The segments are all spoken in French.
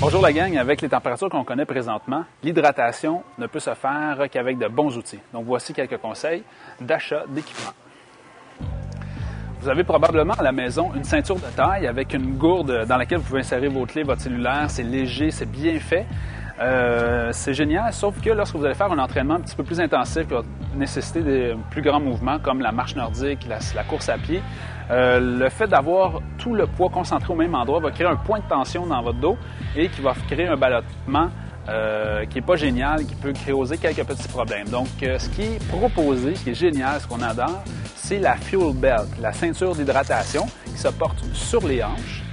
Bonjour la gang, avec les températures qu'on connaît présentement, l'hydratation ne peut se faire qu'avec de bons outils. Donc voici quelques conseils d'achat d'équipement. Vous avez probablement à la maison une ceinture de taille avec une gourde dans laquelle vous pouvez insérer vos clés, votre cellulaire. C'est léger, c'est bien fait. C'est génial, sauf que lorsque vous allez faire un entraînement un petit peu plus intensif qui va nécessiter des plus grands mouvements comme la marche nordique, la course à pied, le fait d'avoir tout le poids concentré au même endroit va créer un point de tension dans votre dos et qui va créer un ballottement qui n'est pas génial, qui peut causer quelques petits problèmes. Donc, ce qui est proposé, ce qui est génial, ce qu'on adore, c'est la Fuel Belt, la ceinture d'hydratation qui se porte sur les hanches.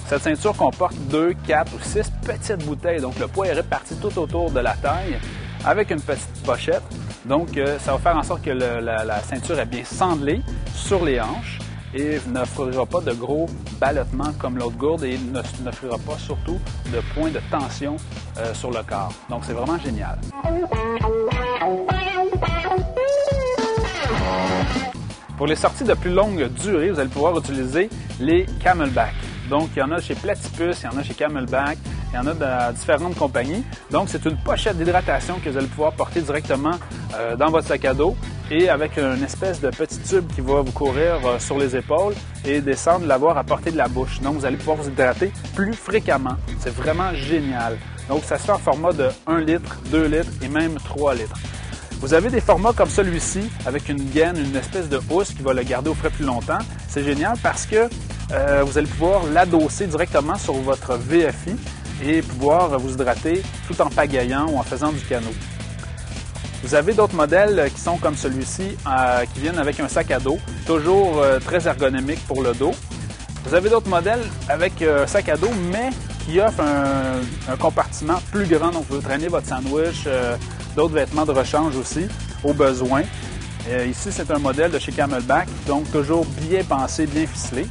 Cette ceinture comporte 2, 4 ou 6 petites bouteilles, donc le poids est réparti tout autour de la taille avec une petite pochette. Donc, ça va faire en sorte que la ceinture est bien sandelée sur les hanches et n'offrira pas de gros ballottements comme l'autre gourde et n'offrira pas surtout de points de tension sur le corps. Donc, c'est vraiment génial. Pour les sorties de plus longue durée, vous allez pouvoir utiliser les Camelback. Donc, il y en a chez Platypus, il y en a chez Camelback, il y en a de différentes compagnies. Donc, c'est une pochette d'hydratation que vous allez pouvoir porter directement dans votre sac à dos et avec une espèce de petit tube qui va vous courir sur les épaules et descendre, l'avoir à portée de la bouche. Donc, vous allez pouvoir vous hydrater plus fréquemment. C'est vraiment génial. Donc, ça se fait en format de 1 litre, 2 litres et même 3 litres. Vous avez des formats comme celui-ci avec une gaine, une espèce de housse qui va le garder au frais plus longtemps. C'est génial parce que vous allez pouvoir l'adosser directement sur votre VFI et pouvoir vous hydrater tout en pagayant ou en faisant du canot. Vous avez d'autres modèles qui sont comme celui-ci, qui viennent avec un sac à dos, toujours très ergonomique pour le dos. Vous avez d'autres modèles avec un sac à dos, mais qui offrent un compartiment plus grand, donc vous pouvez traîner votre sandwich, d'autres vêtements de rechange aussi, au besoin. Ici, c'est un modèle de chez Camelback, donc toujours bien pensé, bien ficelé.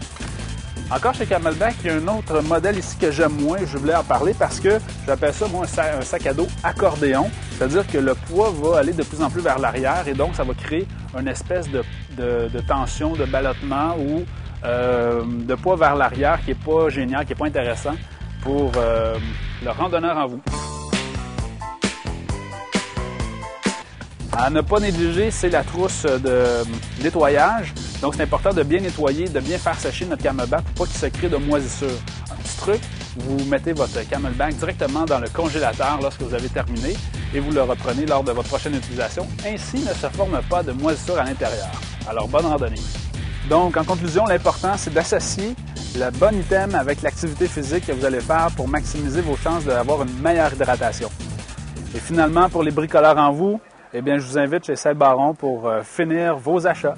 Encore chez Camelback, il y a un autre modèle ici que j'aime moins, je voulais en parler parce que j'appelle ça, moi, un sac à dos accordéon. C'est-à-dire que le poids va aller de plus en plus vers l'arrière et donc ça va créer une espèce de tension, de ballottement ou de poids vers l'arrière qui n'est pas génial, qui n'est pas intéressant pour le randonneur en vous. À ne pas négliger, c'est la trousse de nettoyage. Donc, c'est important de bien nettoyer, de bien faire sécher notre Camelback pour pas qu'il se crée de moisissures. Un petit truc, vous mettez votre Camelback directement dans le congélateur lorsque vous avez terminé et vous le reprenez lors de votre prochaine utilisation. Ainsi, ne se forme pas de moisissures à l'intérieur. Alors, bonne randonnée! Donc, en conclusion, l'important, c'est d'associer le bon item avec l'activité physique que vous allez faire pour maximiser vos chances d'avoir une meilleure hydratation. Et finalement, pour les bricoleurs en vous, eh bien, je vous invite chez Cell Baron pour finir vos achats.